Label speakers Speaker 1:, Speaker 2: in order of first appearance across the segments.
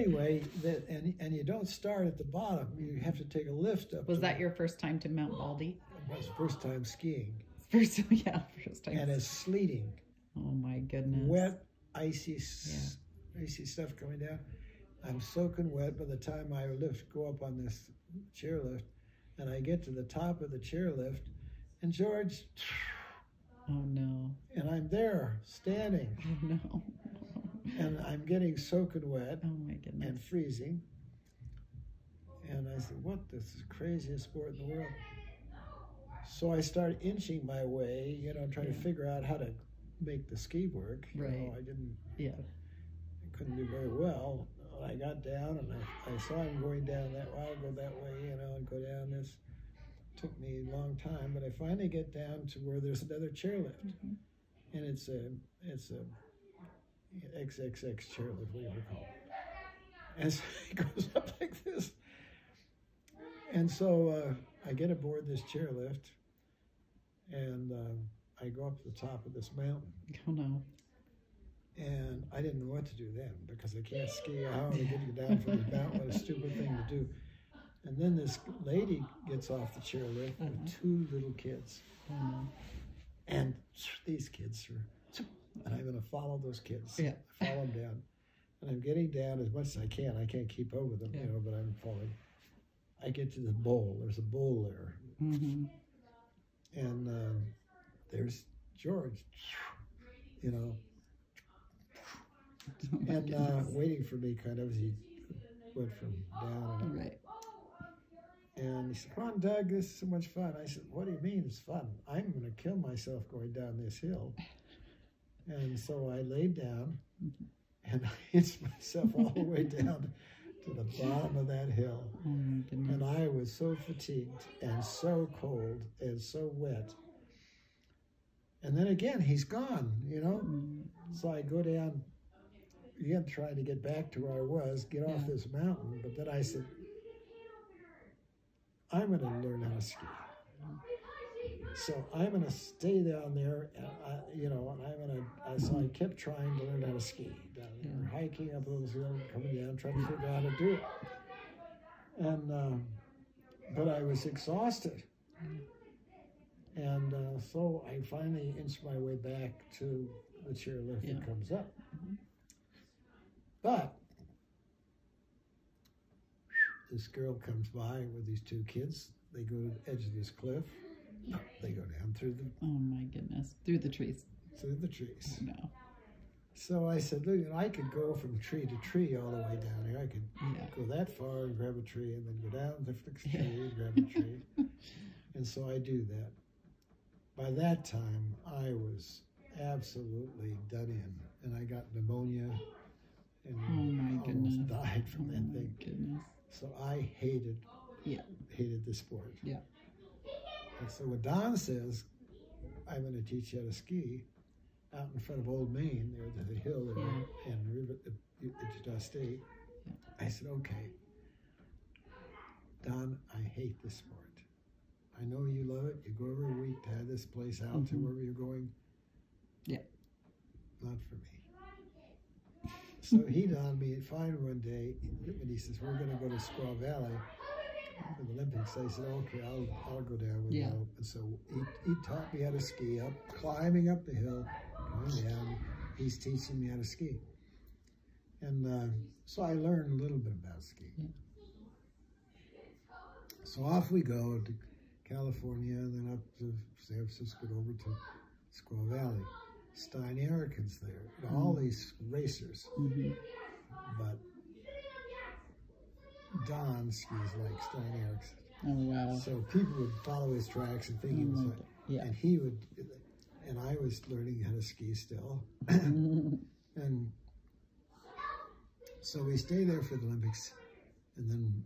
Speaker 1: anyway, and you don't start at the bottom. You have to take a lift up.
Speaker 2: Was that your first time to Mount Baldy?
Speaker 1: It was first time skiing.
Speaker 2: First time.
Speaker 1: And it's sleeting.
Speaker 2: Oh my goodness.
Speaker 1: Wet, icy stuff coming down. I'm soaking wet by the time I go up on this chairlift, and I get to the top of the chairlift, and George.
Speaker 2: Oh no.
Speaker 1: And I'm there, standing.
Speaker 2: Oh no.
Speaker 1: And I'm getting soaking wet.
Speaker 2: Oh my goodness.
Speaker 1: And freezing. And I said, what? This is the craziest sport in the world. So I start inching my way, trying to figure out how to make the ski work.
Speaker 2: Right.
Speaker 1: I couldn't do very well. I got down and I saw him going down that way. I'll go that way, and go down this. Took me a long time, but I finally get down to where there's another chairlift, and it's a XXX chairlift, whatever you call it. And so it goes up like this, and so I get aboard this chairlift, and I go up to the top of this mountain.
Speaker 2: Oh no.
Speaker 1: And I didn't know what to do then, because I can't ski. How am I getting down from the mountain? What a stupid thing to do. And then this lady gets off the chairlift with two little kids. And these kids are, and I'm going to follow those kids.
Speaker 2: Yeah.
Speaker 1: I follow them down. And I'm getting down as much as I can. I can't keep up with them, but I'm following. I get to the bowl. There's a bowl there. And there's George, and waiting for me kind of as he went from down and up.
Speaker 2: Right.
Speaker 1: And he said, come on, Doug, this is so much fun. I said, what do you mean it's fun? I'm going to kill myself going down this hill. And so I laid down and I hitched myself all the way down to the bottom of that hill.
Speaker 2: Oh my goodness.
Speaker 1: And I was so fatigued and so cold and so wet. And then again, he's gone, So I go down again, trying to get back to where I was, get off this mountain. But then I said, I'm going to learn how to ski. So I'm going to stay down there, and so I kept trying to learn how to ski down there, hiking up those hills, coming down, trying to figure out how to do it. And, but I was exhausted. And so I finally inched my way back to the chairlift that comes up. But this girl comes by with these two kids. They go to the edge of this cliff. They go down through the...
Speaker 2: Oh my goodness. Through the trees.
Speaker 1: Through the trees.
Speaker 2: Oh no.
Speaker 1: So I said, look, I could go from tree to tree all the way down here. I could go that far and grab a tree, and then go down the next tree and grab a tree. And so I do that. By that time, I was absolutely done in. And I got pneumonia and almost died from that thing.
Speaker 2: Goodness.
Speaker 1: So I hated the sport.
Speaker 2: Yeah.
Speaker 1: And so when Don says, I'm going to teach you how to ski out in front of Old Main, there's a hill there in Wichita State, I said, okay, Don, I hate this sport. I know you love it. You go every week to have this place out to wherever you're going. Yeah. Not for me. So he donned me fine one day, and he says, we're going to go to Squaw Valley for the Olympics. I said, okay, I'll go down with you. And so he taught me how to ski up, climbing up the hill, going down. He's teaching me how to ski. And so I learned a little bit about skiing. So off we go to California, and then up to San Francisco, over to Squaw Valley. Stein Eriksen's there, and all these racers. But Don skis like Stein Eriksen.
Speaker 2: Oh, wow.
Speaker 1: So people would follow his tracks and think he was like, and he would, and I was learning how to ski still. And so we stay there for the Olympics, and then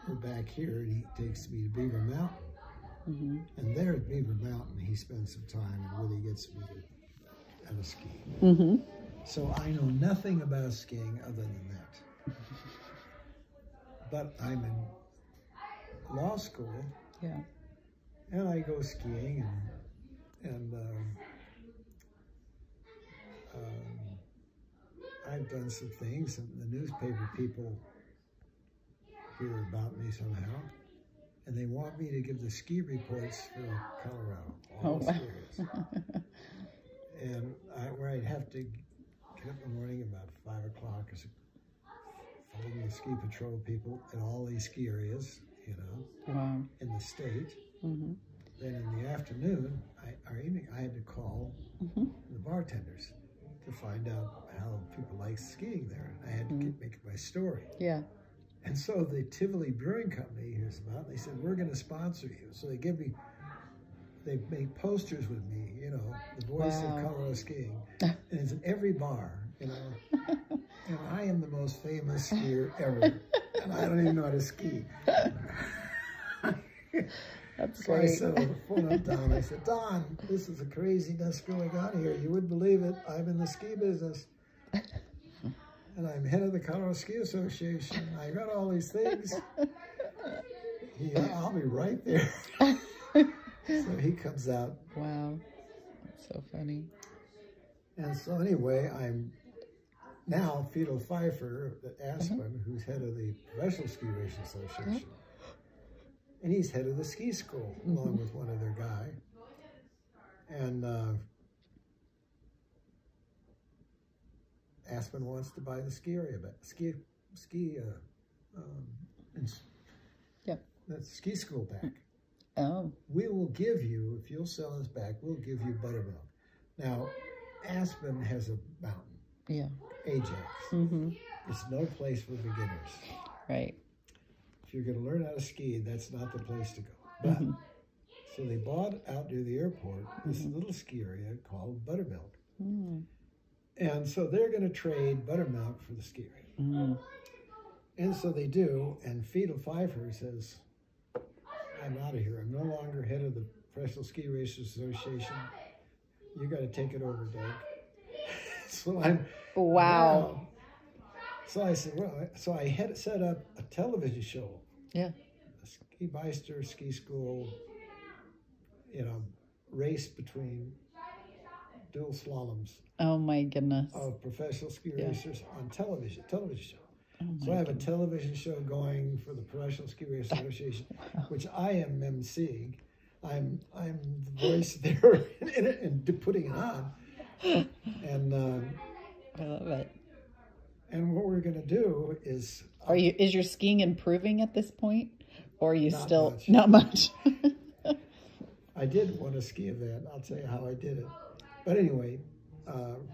Speaker 1: we're back here, and he takes me to Beaver Mountain. And there at Beaver Mountain, he spends some time and really gets me how to ski. So I know nothing about skiing other than that. But I'm in law school, and I go skiing, and I've done some things, and the newspaper people hear about me somehow, and they want me to give the ski reports for Colorado, all the skiers. And where I'd have to get up in the morning about 5 o'clock, following the ski patrol people in all these ski areas, you know,
Speaker 2: Wow.
Speaker 1: in the state.
Speaker 2: Mm-hmm.
Speaker 1: Then in the afternoon, or evening, I had to call the bartenders to find out how people like skiing there. I had to make my story.
Speaker 2: Yeah.
Speaker 1: And so the Tivoli Brewing Company hears about it. They said, we're going to sponsor you. So they make posters with me, you know, the voice of Colorado skiing. And it's in every bar, you know. And I am the most famous skier ever. And I don't even know how to ski.
Speaker 2: That's
Speaker 1: so
Speaker 2: great.
Speaker 1: I said on the phone up Don, I said, Don, this is a craziness going on here. You wouldn't believe it. I'm in the ski business. And I'm head of the Colorado Ski Association. I got all these things. Yeah, I'll be right there. So he comes out.
Speaker 2: Wow. That's so funny.
Speaker 1: And so anyway, I'm now Fiedel Pfeiffer at Aspen, who's head of the Professional Ski Racing Association. And he's head of the ski school, along with one other guy. And Aspen wants to buy the ski area, but the ski school back.
Speaker 2: Oh.
Speaker 1: We will give you, if you'll sell us back, we'll give you buttermilk. Now, Aspen has a mountain.
Speaker 2: Yeah.
Speaker 1: Ajax. It's no place for beginners.
Speaker 2: Right.
Speaker 1: If you're going to learn how to ski, that's not the place to go. But, so they bought out near the airport this little ski area called Buttermilk. And so they're going to trade Buttermilk for the ski area. And so they do, and Fiedel Pfeiffer says, I'm out of here. I'm no longer head of the Professional Ski Racers Association. You got to take it over, Doug. So I'm...
Speaker 2: Wow.
Speaker 1: So I said, well, so I had set up a television show.
Speaker 2: Yeah.
Speaker 1: A Ski Meister ski school, you know, race between dual slaloms.
Speaker 2: Oh my goodness.
Speaker 1: Of professional ski racers on television show.
Speaker 2: Oh
Speaker 1: so I have a television show going for the Professional Ski Racers Association, which I am emceeing. I'm the voice there and putting it on. And
Speaker 2: I love it.
Speaker 1: And what we're going to do is...
Speaker 2: Is your skiing improving at this point? Or are you still...
Speaker 1: Much.
Speaker 2: Not much.
Speaker 1: I did want a ski event. I'll tell you how I did it. But anyway,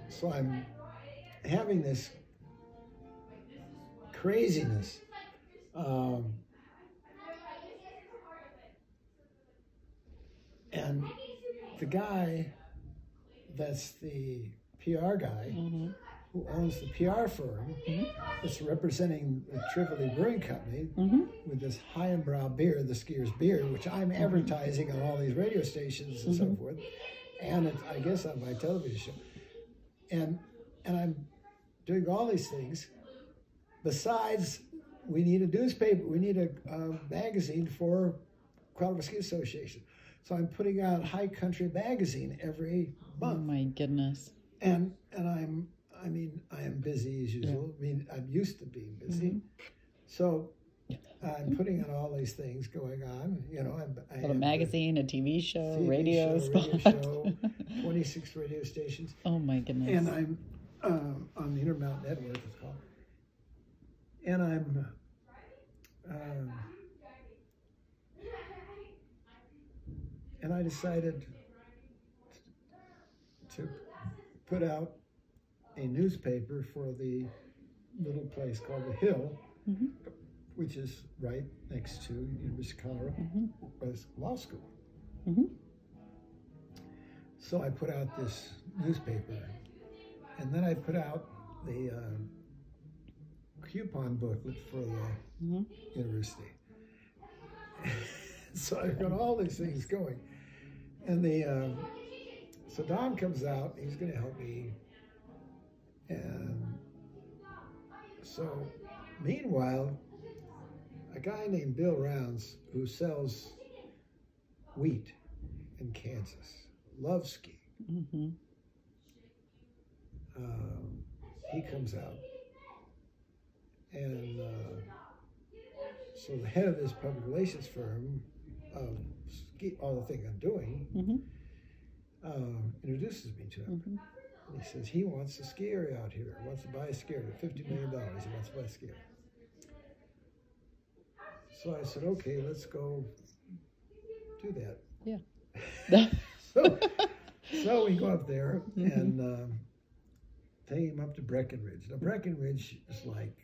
Speaker 1: so I'm having this craziness. And the guy that's the PR guy who owns the PR firm that's representing the Tivoli Brewing Company with this high-and-brow beer, the skier's beer, which I'm advertising on all these radio stations and so forth, and I guess on my television show. And I'm doing all these things. Besides, we need a newspaper, we need a magazine for Colorado Ski Association. So I'm putting out High Country Magazine every month.
Speaker 2: Oh my goodness.
Speaker 1: And I am busy as usual. I mean, I'm used to being busy. So I'm putting out all these things going on. You know, I have
Speaker 2: a magazine, a TV show, radio
Speaker 1: show, 26 radio stations.
Speaker 2: Oh my goodness.
Speaker 1: And I'm on the Intermountain Network, it's called. And I'm and I decided to put out a newspaper for the little place called The Hill, which is right next to University of Colorado Law School. So I put out this newspaper, and then I put out the coupon booklet for the university. So I've got all these things going. And so Don comes out, he's going to help me. And so meanwhile, a guy named Bill Rounds, who sells wheat in Kansas, loves skiing. he comes out. And so the head of this public relations firm, all the thing I'm doing, introduces me to him. And he says he wants a ski area out here. He wants to buy a ski area, $50 million. He wants to buy a ski area. So I said, okay, let's go do that.
Speaker 2: Yeah.
Speaker 1: So we go up there and take him up to Breckenridge. Now, Breckenridge is like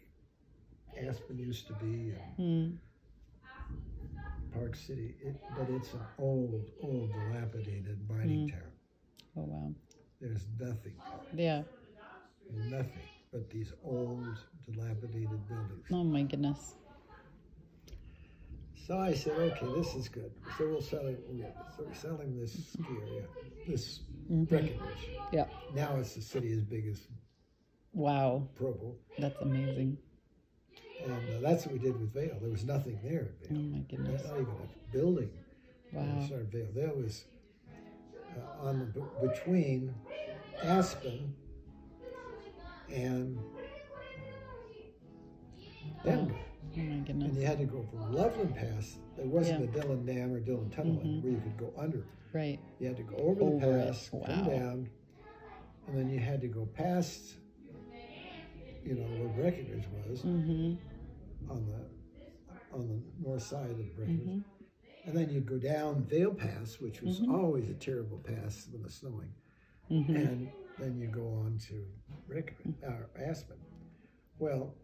Speaker 1: Aspen used to be, and Park City, but it's an old, dilapidated mining town.
Speaker 2: Oh, wow.
Speaker 1: There's nothing.
Speaker 2: Yeah.
Speaker 1: Nothing but these old, dilapidated buildings.
Speaker 2: Oh, my goodness.
Speaker 1: So I said, okay, this is good. So we're selling this ski area, this Breckenridge.
Speaker 2: Yeah.
Speaker 1: Now it's the city as big as Provo.
Speaker 2: That's amazing.
Speaker 1: And that's what we did with Vail. There was nothing there at Vail.
Speaker 2: Oh, my goodness.
Speaker 1: Not even a building.
Speaker 2: Wow.
Speaker 1: Vail. Vail was between Aspen and Denver.
Speaker 2: Oh, my goodness.
Speaker 1: And you had to go from Loveland Pass. There wasn't a Dillon Dam or Dillon Tunnel where you could go under.
Speaker 2: Right.
Speaker 1: You had to go over the pass, come down, and then you had to go past, where Breckenridge was, on the north side of Breckenridge. And then you'd go down Vail Pass, which was always a terrible pass when it's snowing. And then you go on to Aspen. Well,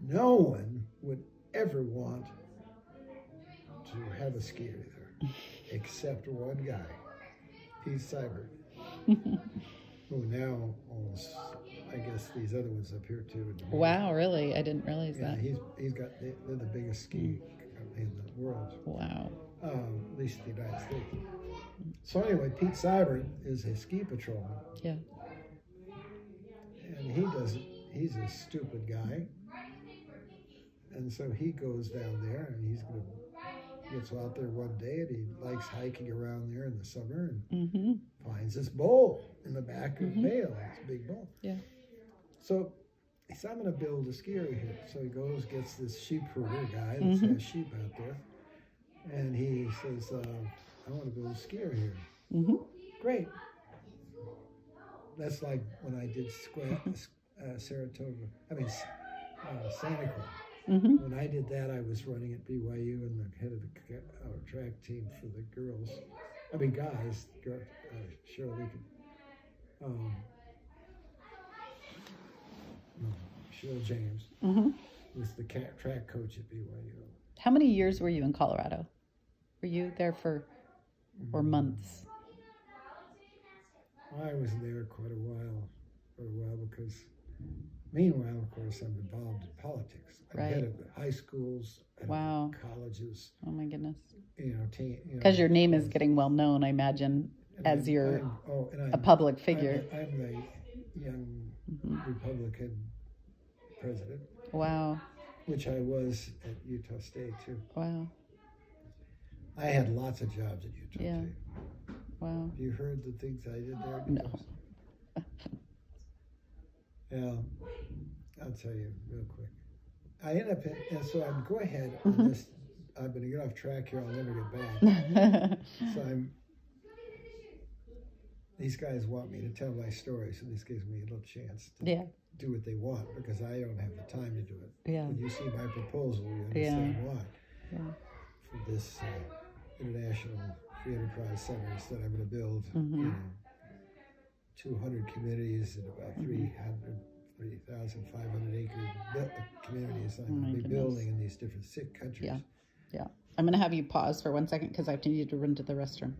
Speaker 1: no one would ever want to have a ski area there, except one guy, Pete Seibert, who now owns, I guess, these other ones up here too.
Speaker 2: Wow, really? I didn't realize that.
Speaker 1: They're the biggest ski company in the world.
Speaker 2: Wow.
Speaker 1: At least in the United States. So anyway, Pete Seibert is a ski patrolman. Yeah. And he's a stupid guy. And so he goes down there and gets out there one day and he likes hiking around there in the summer and finds this bowl in the back of Vail. It's a big bowl. Yeah. So he said, I'm going to build a ski area here. So he goes, gets this sheep herder guy that has sheep out there. And he says, I want to build a ski area here. Great. That's like when I did Santa Cruz. When I did that, I was running at BYU and the head of our track team for the guys, Cheryl Leakin, Cheryl James, was the track coach at BYU.
Speaker 2: How many years were you in Colorado? Were you there for months?
Speaker 1: I was there quite a while because, meanwhile, of course, I'm involved in politics. I'm head of the high schools, and colleges.
Speaker 2: Oh my goodness!
Speaker 1: Because
Speaker 2: your name is getting well known, I imagine, as you're a public figure.
Speaker 1: I'm the young Republican president.
Speaker 2: Wow.
Speaker 1: Which I was at Utah State too.
Speaker 2: Wow.
Speaker 1: I had lots of jobs at Utah State.
Speaker 2: Wow.
Speaker 1: Have you heard the things I did there?
Speaker 2: No.
Speaker 1: Yeah, I'll tell you real quick. I end up, and so I'm go ahead on this. I'm going to get off track here. I'll never get back. So these guys want me to tell my story, so this gives me a little chance to do what they want because I don't have the time to do it. Yeah. When you see my proposal, you understand why. Yeah. For this international free enterprise centers that I'm going to build, 200 communities and about 3,500 acre communities I'm going to be building in these different countries.
Speaker 2: Yeah. I'm going to have you pause for 1 second because I need to run to the restroom.